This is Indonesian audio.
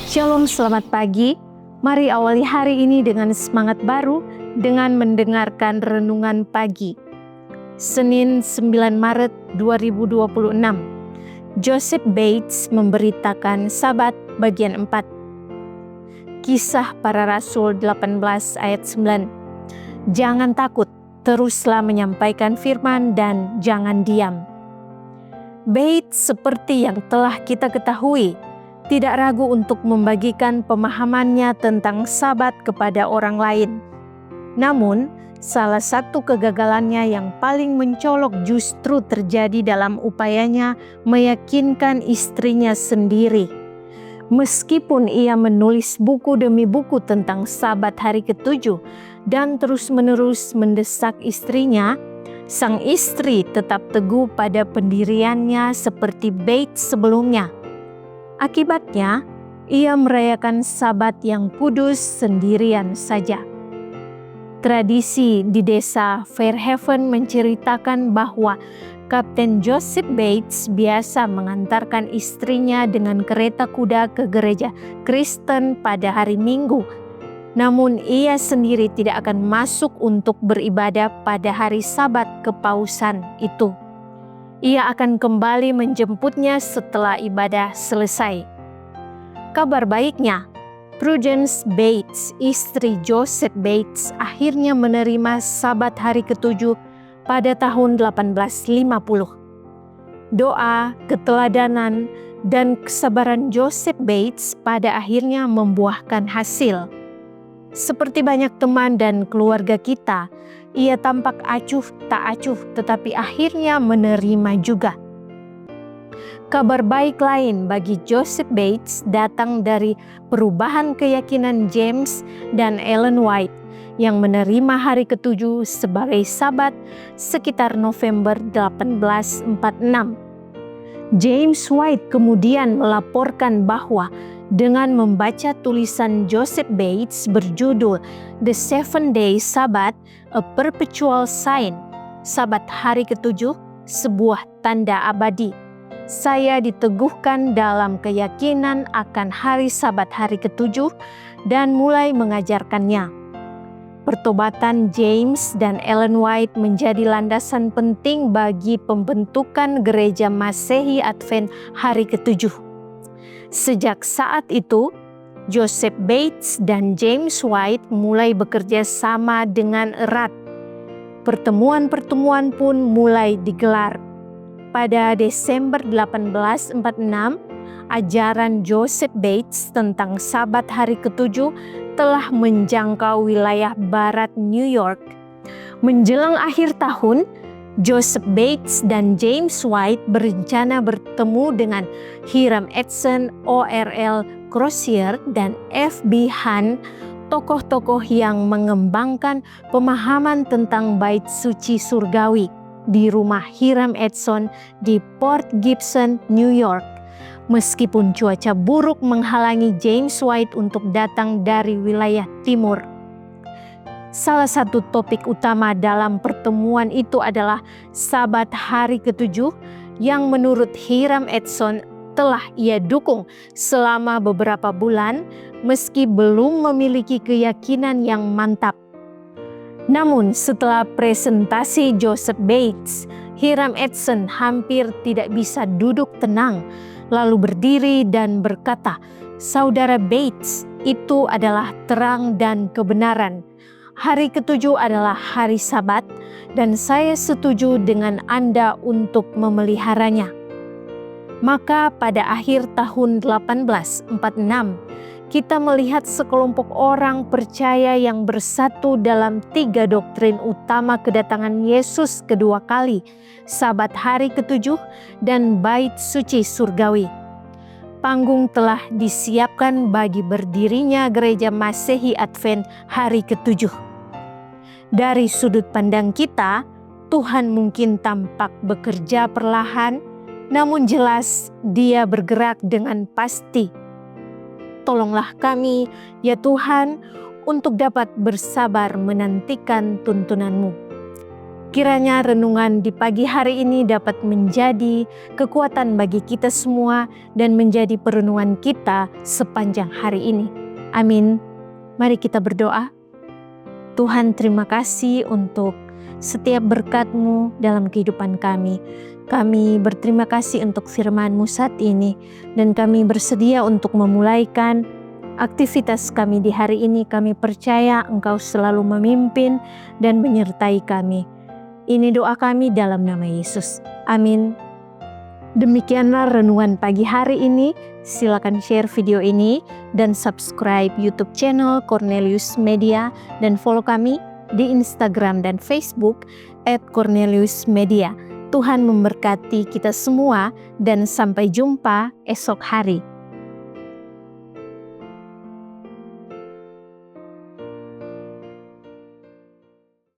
Shalom, selamat pagi. Mari awali hari ini dengan semangat baru dengan mendengarkan renungan pagi. Senin 9 Maret 2026. Joseph Bates memberitakan Sabat bagian 4. Kisah Para Rasul 18 ayat 9. Jangan takut, teruslah menyampaikan firman dan jangan diam. Bates seperti yang telah kita ketahui, tidak ragu untuk membagikan pemahamannya tentang Sabat kepada orang lain. Namun, salah satu kegagalannya yang paling mencolok justru terjadi dalam upayanya meyakinkan istrinya sendiri. Meskipun ia menulis buku demi buku tentang Sabat hari ketujuh dan terus-menerus mendesak istrinya, sang istri tetap teguh pada pendiriannya seperti Bates sebelumnya. Akibatnya, ia merayakan Sabat yang kudus sendirian saja. Tradisi di desa Fairhaven menceritakan bahwa Kapten Joseph Bates biasa mengantarkan istrinya dengan kereta kuda ke gereja Kristen pada hari Minggu. Namun ia sendiri tidak akan masuk untuk beribadah pada hari Sabat kepausan itu. Ia akan kembali menjemputnya setelah ibadah selesai. Kabar baiknya, Prudence Bates, istri Joseph Bates, akhirnya menerima Sabat hari ketujuh pada tahun 1850. Doa, keteladanan, dan kesabaran Joseph Bates pada akhirnya membuahkan hasil. Seperti banyak teman dan keluarga kita, ia tampak acuh tak acuh tetapi akhirnya menerima juga. Kabar baik lain bagi Joseph Bates datang dari perubahan keyakinan James dan Ellen White yang menerima hari ketujuh sebagai Sabat sekitar November 1846. James White kemudian melaporkan bahwa dengan membaca tulisan Joseph Bates berjudul The Seven-Day Sabbath, A Perpetual Sign, Sabat hari ketujuh, sebuah tanda abadi. Saya diteguhkan dalam keyakinan akan hari Sabat hari ketujuh dan mulai mengajarkannya. Pertobatan James dan Ellen White menjadi landasan penting bagi pembentukan gereja Masehi Advent hari ketujuh. Sejak saat itu, Joseph Bates dan James White mulai bekerja sama dengan erat. Pertemuan-pertemuan pun mulai digelar. Pada Desember 1846, ajaran Joseph Bates tentang Sabat hari ketujuh telah menjangkau wilayah barat New York. Menjelang akhir tahun, Joseph Bates dan James White berencana bertemu dengan Hiram Edson, O.R.L. Crozier, dan F.B. Hunt, tokoh-tokoh yang mengembangkan pemahaman tentang bait suci surgawi di rumah Hiram Edson di Port Gibson, New York. Meskipun cuaca buruk menghalangi James White untuk datang dari wilayah timur. Salah satu topik utama dalam pertemuan itu adalah Sabat hari ketujuh yang menurut Hiram Edson telah ia dukung selama beberapa bulan meski belum memiliki keyakinan yang mantap. Namun setelah presentasi Joseph Bates, Hiram Edson hampir tidak bisa duduk tenang, lalu berdiri dan berkata, "Saudara Bates, itu adalah terang dan kebenaran. Hari ketujuh adalah hari Sabat dan saya setuju dengan Anda untuk memeliharanya." Maka pada akhir tahun 1846, kita melihat sekelompok orang percaya yang bersatu dalam 3 doktrin utama kedatangan Yesus kedua kali, Sabat hari ketujuh, dan bait suci surgawi. Panggung telah disiapkan bagi berdirinya gereja Masehi Advent hari ketujuh. Dari sudut pandang kita, Tuhan mungkin tampak bekerja perlahan, namun jelas Dia bergerak dengan pasti. Tolonglah kami, ya Tuhan, untuk dapat bersabar menantikan tuntunan-Mu. Kiranya renungan di pagi hari ini dapat menjadi kekuatan bagi kita semua dan menjadi perenungan kita sepanjang hari ini. Amin. Mari kita berdoa. Tuhan, terima kasih untuk setiap berkat-Mu dalam kehidupan kami. Kami berterima kasih untuk firman-Mu saat ini, dan kami bersedia untuk memulaikan aktivitas kami di hari ini. Kami percaya Engkau selalu memimpin dan menyertai kami. Ini doa kami dalam nama Yesus. Amin. Demikianlah renungan pagi hari ini. Silakan share video ini dan subscribe YouTube channel Cornelius Media dan follow kami di Instagram dan Facebook @corneliusmedia. Tuhan memberkati kita semua dan sampai jumpa esok hari.